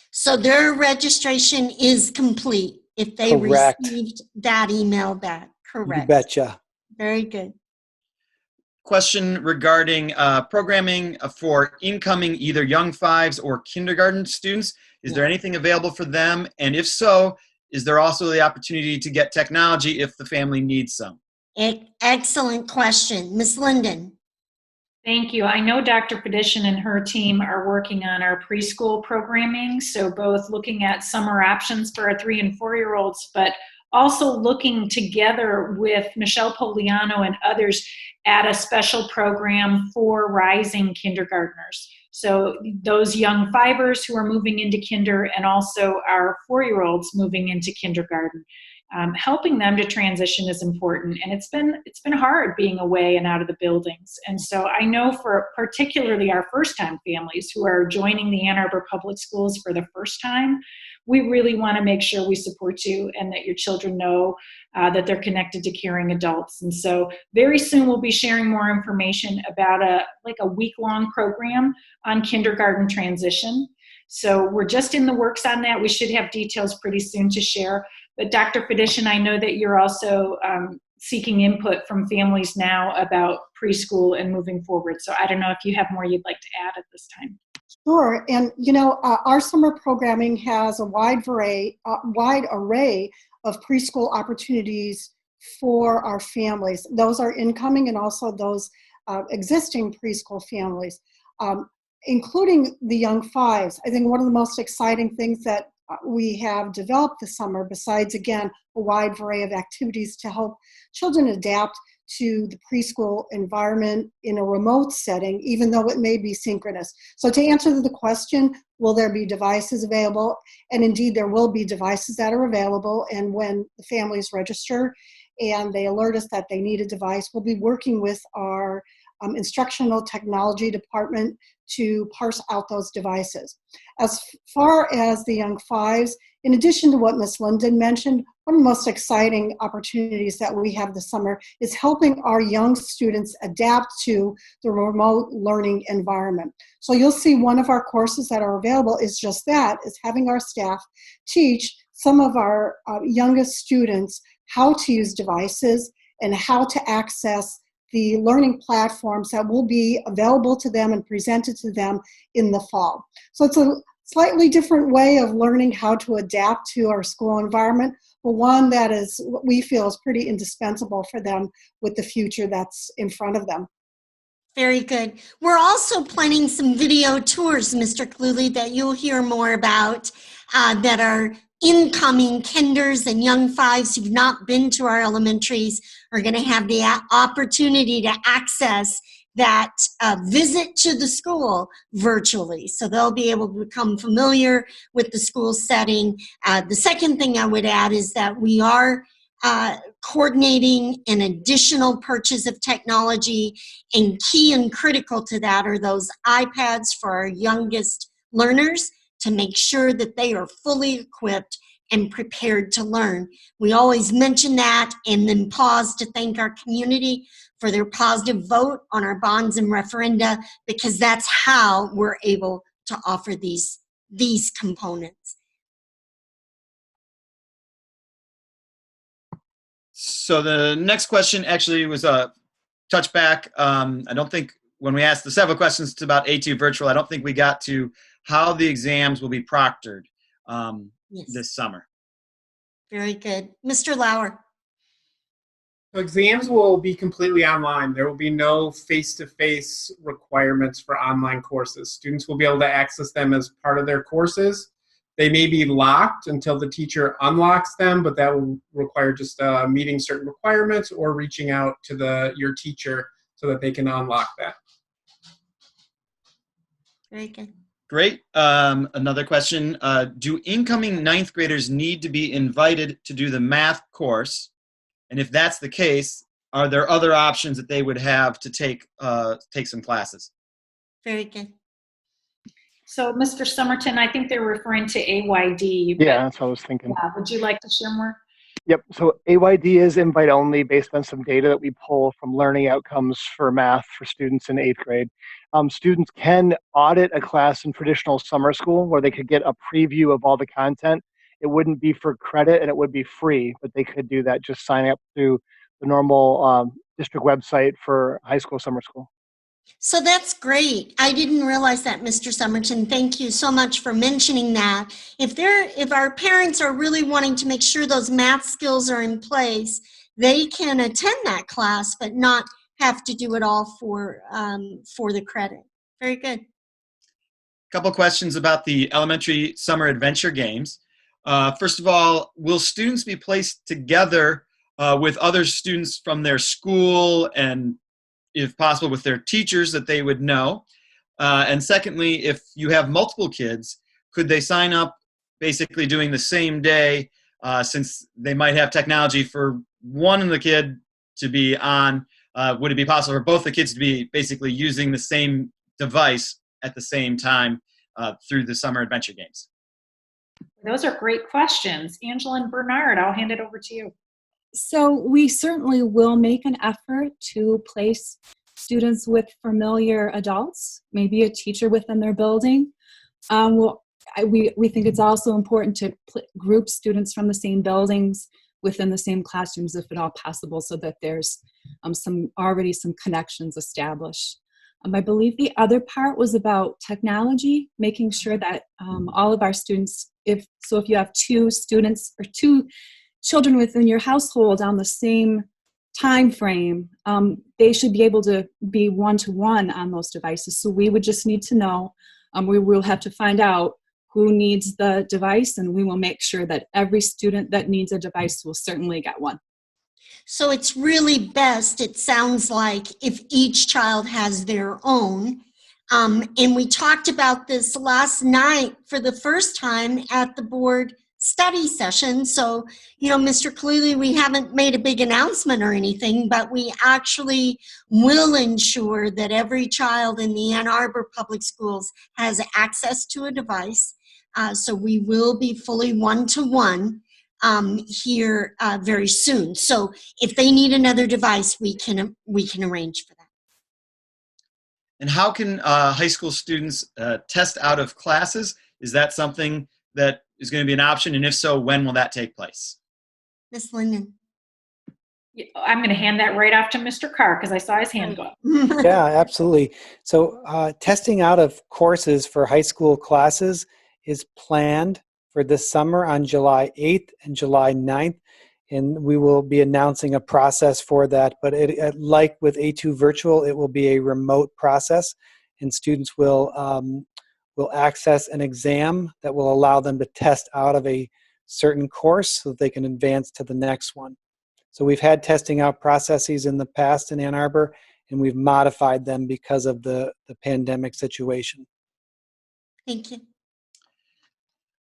Speaker 1: So their registration is complete if they
Speaker 5: Correct.
Speaker 1: received that email back. Correct.
Speaker 5: You betcha.
Speaker 1: Very good.
Speaker 6: Question regarding programming for incoming either young fives or kindergarten students. Is there anything available for them? And if so, is there also the opportunity to get technology if the family needs some?
Speaker 1: Excellent question. Ms. Linden.
Speaker 2: Thank you. I know Dr. Fedishin and her team are working on our preschool programming, so both looking at summer options for our 3 and 4-year-olds, but also looking together with Michelle Poliano and others at a special program for rising kindergartners. So those young fivers who are moving into kinder and also our 4-year-olds moving into kindergarten. Helping them to transition is important, and it's been hard being away and out of the buildings. And so I know for particularly our first-time families who are joining the Ann Arbor Public Schools for the first time, we really want to make sure we support you and that your children know that they're connected to caring adults. And so very soon we'll be sharing more information about a week-long program on kindergarten transition. So we're just in the works on that. We should have details pretty soon to share. But Dr. Fedishin, I know that you're also seeking input from families now about preschool and moving forward. So I don't know if you have more you'd like to add at this time.
Speaker 4: Sure, and our summer programming has a wide array of preschool opportunities for our families. Those are incoming and also those existing preschool families, including the young fives. I think one of the most exciting things that we have developed this summer, besides, again, a wide array of activities to help children adapt to the preschool environment in a remote setting, even though it may be synchronous. So to answer the question, will there be devices available? And indeed, there will be devices that are available. And when the families register and they alert us that they need a device, we'll be working with our instructional technology department to parse out those devices. As far as the young fives, in addition to what Ms. Linden mentioned, one of the most exciting opportunities that we have this summer is helping our young students adapt to the remote learning environment. So you'll see one of our courses that are available is just that, is having our staff teach some of our youngest students how to use devices and how to access the learning platforms that will be available to them and presented to them in the fall. So it's a slightly different way of learning how to adapt to our school environment, but one that is what we feel is pretty indispensable for them with the future that's in front of them.
Speaker 1: Very good. We're also planning some video tours, Mr. Cluley, that you'll hear more about that are incoming kinders and young fives who've not been to our elementaries are going to have the opportunity to access that visit to the school virtually. So they'll be able to become familiar with the school setting. The second thing I would add is that we are coordinating an additional purchase of technology, and key and critical to that are those iPads for our youngest learners to make sure that they are fully equipped and prepared to learn. We always mention that and then pause to thank our community for their positive vote on our bonds and referenda, because that's how we're able to offer these components.
Speaker 6: So the next question actually was a touchback. I don't think when we asked the several questions about A2 virtual, I don't think we got to how the exams will be proctored this summer.
Speaker 1: Very good. Mr. Lauer.
Speaker 10: So exams will be completely online. There will be no face-to-face requirements for online courses. Students will be able to access them as part of their courses. They may be locked until the teacher unlocks them, but that will require just meeting certain requirements or reaching out to your teacher so that they can unlock that.
Speaker 1: Very good.
Speaker 6: Great. Another question. Do incoming ninth graders need to be invited to do the math course? And if that's the case, are there other options that they would have to take some classes?
Speaker 1: Very good.
Speaker 2: So, Mr. Somerton, I think they're referring to AYD.
Speaker 7: Yeah, that's what I was thinking.
Speaker 2: Yeah, would you like to share more?
Speaker 7: Yep. So AYD is invite only based on some data that we pull from learning outcomes for math for students in 8th grade. Students can audit a class in traditional summer school where they could get a preview of all the content. It wouldn't be for credit and it would be free, but they could do that just signing up through the normal district website for high school summer school.
Speaker 1: So that's great. I didn't realize that, Mr. Somerton. Thank you so much for mentioning that. If our parents are really wanting to make sure those math skills are in place, they can attend that class, but not have to do it all for the credit. Very good.
Speaker 6: A couple questions about the elementary summer adventure games. First of all, will students be placed together with other students from their school and, if possible, with their teachers that they would know? And secondly, if you have multiple kids, could they sign up basically doing the same day since they might have technology for one of the kid to be on? Would it be possible for both the kids to be basically using the same device at the same time through the summer adventure games?
Speaker 2: Those are great questions. Angela and Bernard, I'll hand it over to you.
Speaker 11: So we certainly will make an effort to place students with familiar adults, maybe a teacher within their building. We think it's also important to group students from the same buildings within the same classrooms if at all possible, so that there's already some connections established. I believe the other part was about technology, making sure that all of our students, if you have two students or two children within your household on the same time frame, they should be able to be one-to-one on those devices. So we would just need to know, we will have to find out who needs the device, and we will make sure that every student that needs a device will certainly get one.
Speaker 1: So it's really best, it sounds like, if each child has their own. And we talked about this last night for the first time at the board study session. So, Mr. Cluley, we haven't made a big announcement or anything, but we actually will ensure that every child in the Ann Arbor Public Schools has access to a device. So we will be fully one-to-one here very soon. So if they need another device, we can arrange for that.
Speaker 6: And how can high school students test out of classes? Is that something that is going to be an option? And if so, when will that take place?
Speaker 1: Ms. Linden.
Speaker 2: I'm going to hand that right off to Mr. Carr because I saw his hand go up.
Speaker 5: Yeah, absolutely. So testing out of courses for high school classes is planned for this summer on July 8th and July 9th. And we will be announcing a process for that. But like with A2 Virtual, it will be a remote process, and students will access an exam that will allow them to test out of a certain course so that they can advance to the next one. So we've had testing out processes in the past in Ann Arbor, and we've modified them because of the pandemic situation.
Speaker 1: Thank you.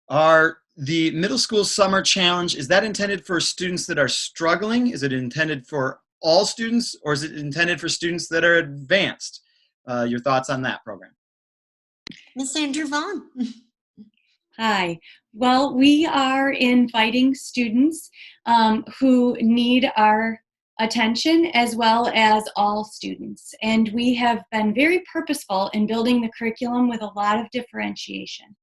Speaker 6: Are the middle school summer challenge, is that intended for students that are struggling? Is it intended for all students, or is it intended for students that are advanced? Your thoughts on that program?
Speaker 1: Ms. Andrew Vaughn.
Speaker 9: Hi. Well, we are inviting students who need our attention as well as all students. And we have been very purposeful in building the curriculum with a lot of differentiation.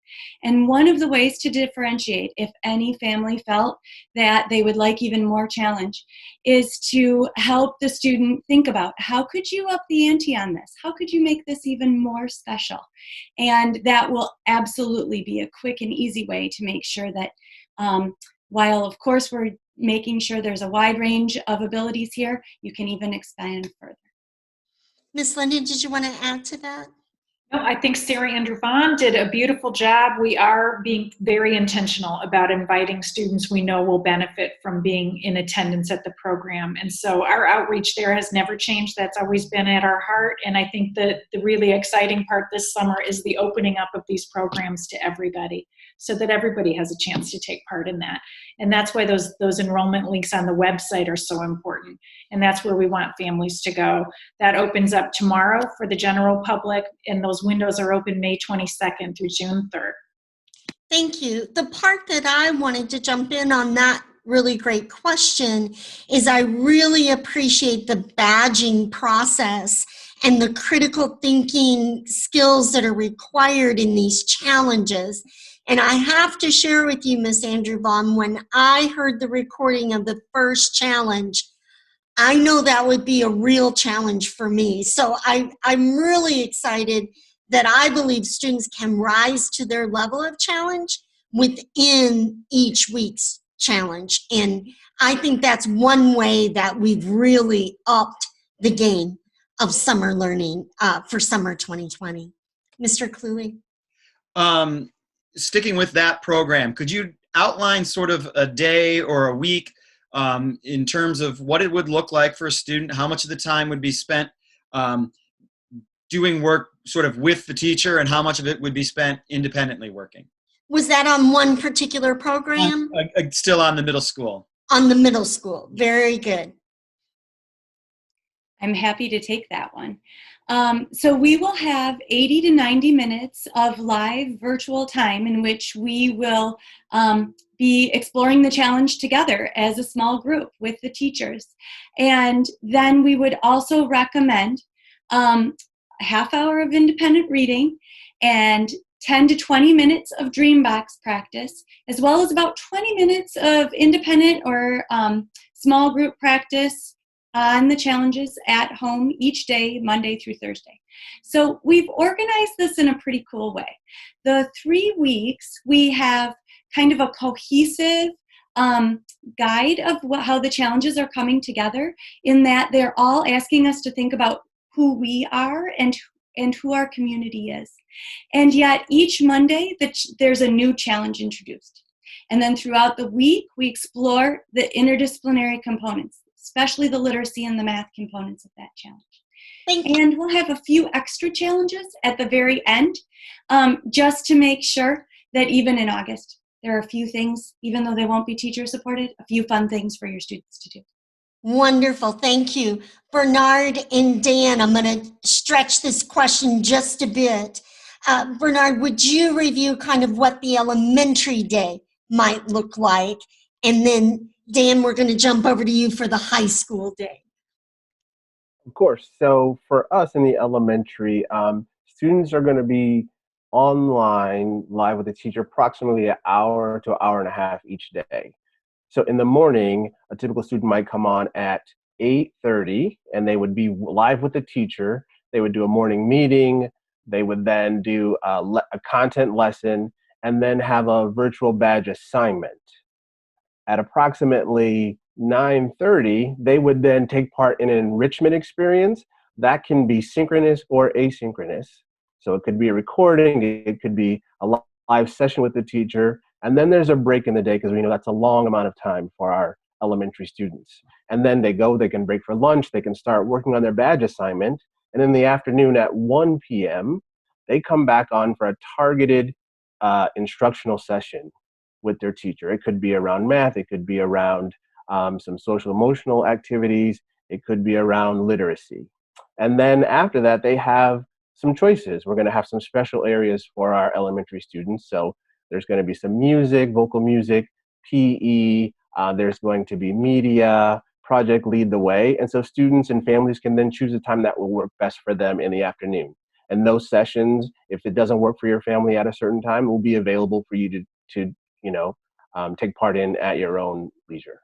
Speaker 9: And one of the ways to differentiate, if any family felt that they would like even more challenge, is to help the student think about how could you up the ante on this? How could you make this even more special? And that will absolutely be a quick and easy way to make sure that while of course we're making sure there's a wide range of abilities here, you can even expand further.
Speaker 1: Ms. Linden, did you want to add to that?
Speaker 2: No, I think Sarah Andrew Vaughn did a beautiful job. We are being very intentional about inviting students we know will benefit from being in attendance at the program. And so our outreach there has never changed. That's always been at our heart. And I think that the really exciting part this summer is the opening up of these programs to everybody so that everybody has a chance to take part in that. And that's why those enrollment links on the website are so important. And that's where we want families to go. That opens up tomorrow for the general public, and those windows are open May 22nd through June 3rd.
Speaker 1: Thank you. The part that I wanted to jump in on that really great question is I really appreciate the badging process and the critical thinking skills that are required in these challenges. And I have to share with you, Ms. Andrew Vaughn, when I heard the recording of the first challenge, I know that would be a real challenge for me. So I'm really excited that I believe students can rise to their level of challenge within each week's challenge. And I think that's one way that we've really upped the game of summer learning for summer 2020. Mr. Cluley?
Speaker 6: Sticking with that program, could you outline sort of a day or a week in terms of what it would look like for a student, how much of the time would be spent doing work sort of with the teacher, and how much of it would be spent independently working?
Speaker 1: Was that on one particular program?
Speaker 6: Still on the middle school.
Speaker 1: On the middle school. Very good.
Speaker 9: I'm happy to take that one. So we will have 80 to 90 minutes of live virtual time in which we will be exploring the challenge together as a small group with the teachers. And then we would also recommend a half hour of independent reading and 10 to 20 minutes of Dreambox practice, as well as about 20 minutes of independent or small group practice on the challenges at home each day, Monday through Thursday. So we've organized this in a pretty cool way. The 3 weeks, we have kind of a cohesive guide of how the challenges are coming together, in that they're all asking us to think about who we are and who our community is. And yet each Monday, there's a new challenge introduced. And then throughout the week, we explore the interdisciplinary components, especially the literacy and the math components of that challenge. And we'll have a few extra challenges at the very end, just to make sure that even in August, there are a few things, even though they won't be teacher supported, a few fun things for your students to do.
Speaker 1: Wonderful. Thank you. Bernard and Dan, I'm going to stretch this question just a bit. Bernard, would you review kind of what the elementary day might look like? And then, Dan, we're going to jump over to you for the high school day.
Speaker 12: Of course. So for us in the elementary, students are going to be online live with the teacher approximately an hour to an hour and a half each day. So in the morning, a typical student might come on at 8:30 and they would be live with the teacher. They would do a morning meeting. They would then do a content lesson and then have a virtual badge assignment. At approximately 9:30, they would then take part in an enrichment experience that can be synchronous or asynchronous. So it could be a recording, it could be a live session with the teacher, and then there's a break in the day because we know that's a long amount of time for our elementary students. And then they can break for lunch, they can start working on their badge assignment, and in the afternoon at 1 p.m., they come back on for a targeted instructional session with their teacher. It could be around math, it could be around some social emotional activities, it could be around literacy. And then after that, they have some choices. We're going to have some special areas for our elementary students. So there's going to be some music, vocal music, PE, there's going to be media, project lead the way. And so students and families can then choose a time that will work best for them in the afternoon. And those sessions, if it doesn't work for your family at a certain time, will be available for you to take part in at your own leisure.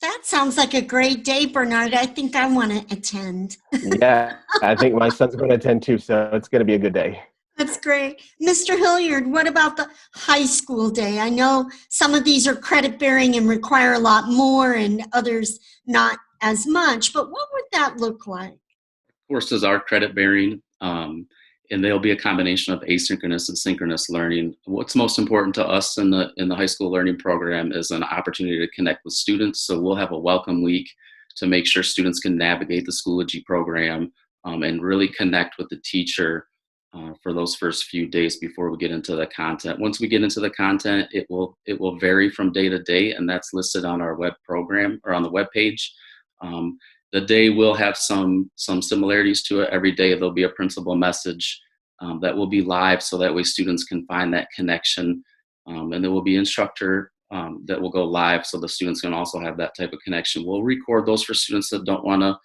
Speaker 1: That sounds like a great day, Bernard. I think I want to attend.
Speaker 12: Yeah, I think my son's going to attend too, so it's going to be a good day.
Speaker 1: That's great. Mr. Hilliard, what about the high school day? I know some of these are credit bearing and require a lot more and others not as much, but what would that look like?
Speaker 13: Courses are credit bearing, and they'll be a combination of asynchronous and synchronous learning. What's most important to us in the high school learning program is an opportunity to connect with students. So we'll have a welcome week to make sure students can navigate the Schoology program and really connect with the teacher for those first few days before we get into the content. Once we get into the content, it will vary from day to day, and that's listed on our web program or on the web page. The day will have some similarities to it. Every day there'll be a principal message that will be live, so that way students can find that connection. And there will be instructor that will go live, so the students can also have that type of connection. We'll record those for students that don't want to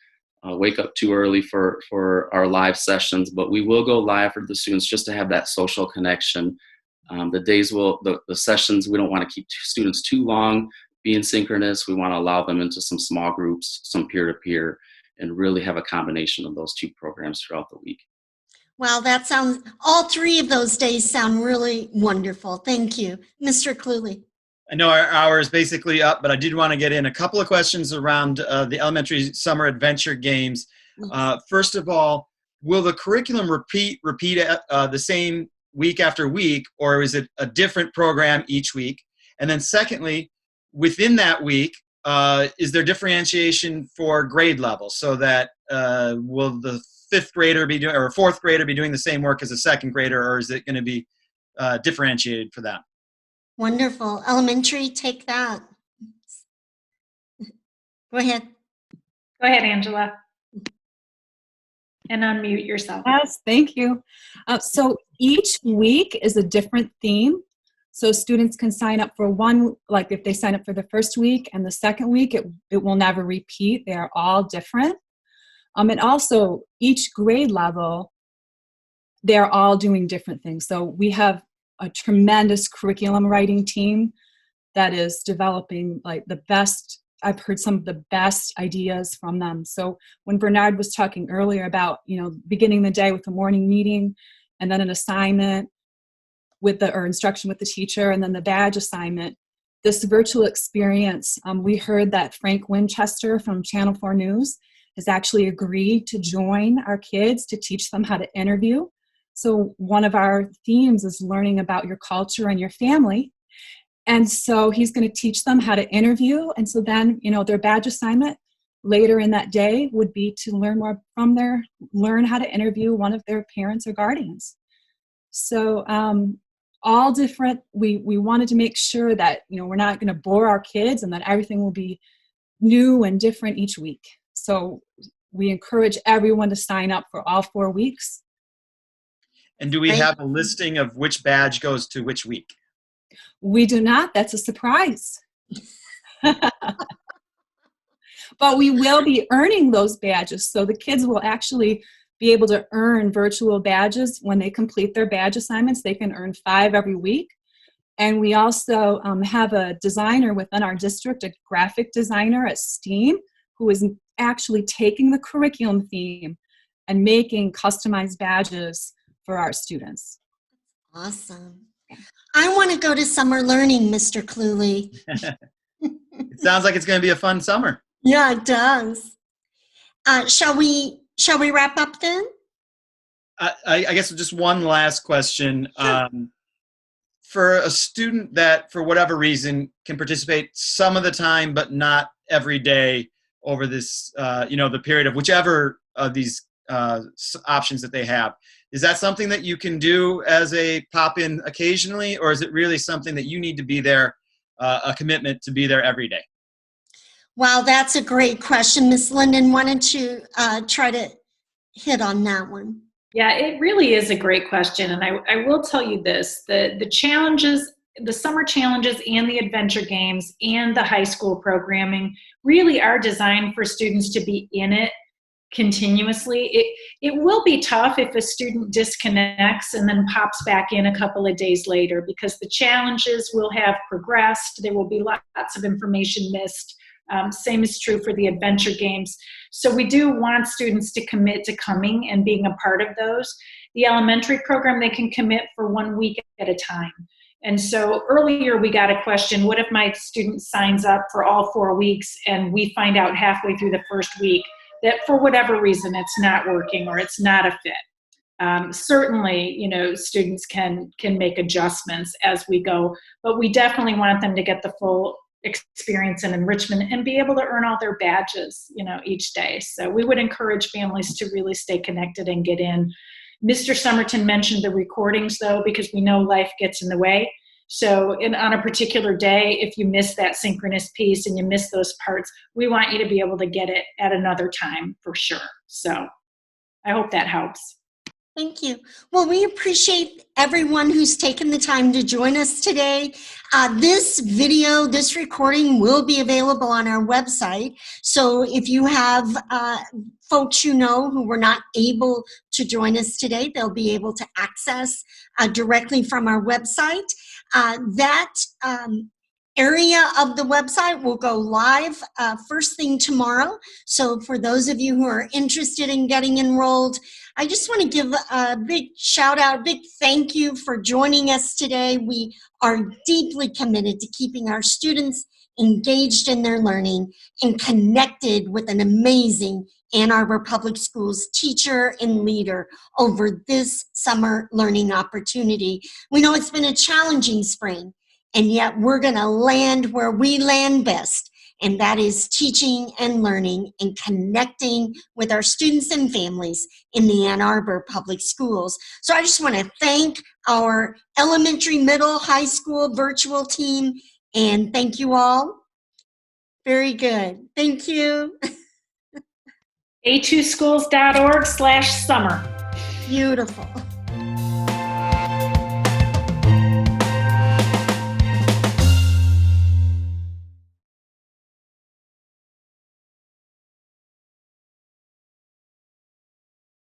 Speaker 13: wake up too early for our live sessions, but we will go live for the students just to have that social connection. The sessions, we don't want to keep students too long. Being synchronous, we want to allow them into some small groups, some peer-to-peer, and really have a combination of those two programs throughout the week.
Speaker 1: Well, all three of those days sound really wonderful. Thank you. Mr. Cluley.
Speaker 6: I know our hour is basically up, but I did want to get in a couple of questions around the elementary summer adventure games. First of all, will the curriculum repeat the same week after week, or is it a different program each week? And then secondly, within that week, is there differentiation for grade level, so that will the fifth grader be doing, or fourth grader be doing the same work as a second grader, or is it going to be differentiated for them?
Speaker 1: Wonderful. Elementary, take that. Go ahead.
Speaker 2: Go ahead, Angela. And unmute yourself.
Speaker 11: Yes, thank you. So each week is a different theme. So students can sign up for one, like if they sign up for the first week and the second week, it will never repeat. They are all different. And also each grade level, they're all doing different things. So we have a tremendous curriculum writing team that is developing like the best. I've heard some of the best ideas from them. So when Bernard was talking earlier about, beginning the day with a morning meeting and then an assignment or instruction with the teacher and then the badge assignment, this virtual experience, we heard that Frank Winchester from Channel 4 News has actually agreed to join our kids to teach them how to interview. So one of our themes is learning about your culture and your family. And so he's going to teach them how to interview. And so then, their badge assignment later in that day would be to learn more learn how to interview one of their parents or guardians. So all different. We wanted to make sure that, we're not going to bore our kids and that everything will be new and different each week. So we encourage everyone to sign up for all 4 weeks.
Speaker 6: And do we have a listing of which badge goes to which week?
Speaker 11: We do not. That's a surprise. But we will be earning those badges. So the kids will actually be able to earn virtual badges when they complete their badge assignments. They can earn 5 every week. And we also have a designer within our district, a graphic designer at STEAM, who is actually taking the curriculum theme and making customized badges for our students.
Speaker 1: Awesome. I want to go to summer learning, Mr. Cluley.
Speaker 6: It sounds like it's going to be a fun summer.
Speaker 1: Yeah, it does. Shall we wrap up then?
Speaker 6: I guess just one last question.
Speaker 1: Sure.
Speaker 6: For a student that, for whatever reason, can participate some of the time, but not every day over this, the period of whichever of these options that they have, is that something that you can do as a pop-in occasionally, or is it really something that you need to be there, a commitment to be there every day?
Speaker 1: Wow, that's a great question. Ms. Linden, why don't you try to hit on that one?
Speaker 2: Yeah, it really is a great question. And I will tell you this, the challenges, the summer challenges and the adventure games and the high school programming really are designed for students to be in it continuously. It will be tough if a student disconnects and then pops back in a couple of days later, because the challenges will have progressed. There will be lots of information missed. Same is true for the adventure games. So we do want students to commit to coming and being a part of those. The elementary program, they can commit for 1 week at a time. And so earlier we got a question, what if my student signs up for all 4 weeks and we find out halfway through the first week that for whatever reason it's not working or it's not a fit? Certainly, students can make adjustments as we go, but we definitely want them to get the full experience and enrichment and be able to earn all their badges, each day. So we would encourage families to really stay connected and get in. Mr. Somerton mentioned the recordings though, because we know life gets in the way. So on a particular day, if you miss that synchronous piece and you miss those parts, we want you to be able to get it at another time for sure. So I hope that helps.
Speaker 1: Thank you. Well, we appreciate everyone who's taken the time to join us today. This video, this recording will be available on our website. So if you have folks who were not able to join us today, they'll be able to access directly from our website. That area of the website will go live first thing tomorrow. So for those of you who are interested in getting enrolled, I just want to give a big shout out, big thank you for joining us today. We are deeply committed to keeping our students engaged in their learning and connected with an amazing Ann Arbor Public Schools teacher and leader over this summer learning opportunity. We know it's been a challenging spring, and yet we're going to land where we land best, and that is teaching and learning and connecting with our students and families in the Ann Arbor Public Schools. So I just want to thank our elementary, middle, high school virtual team, and thank you all. Very good. Thank you.
Speaker 2: a2schools.org/summer.
Speaker 1: Beautiful.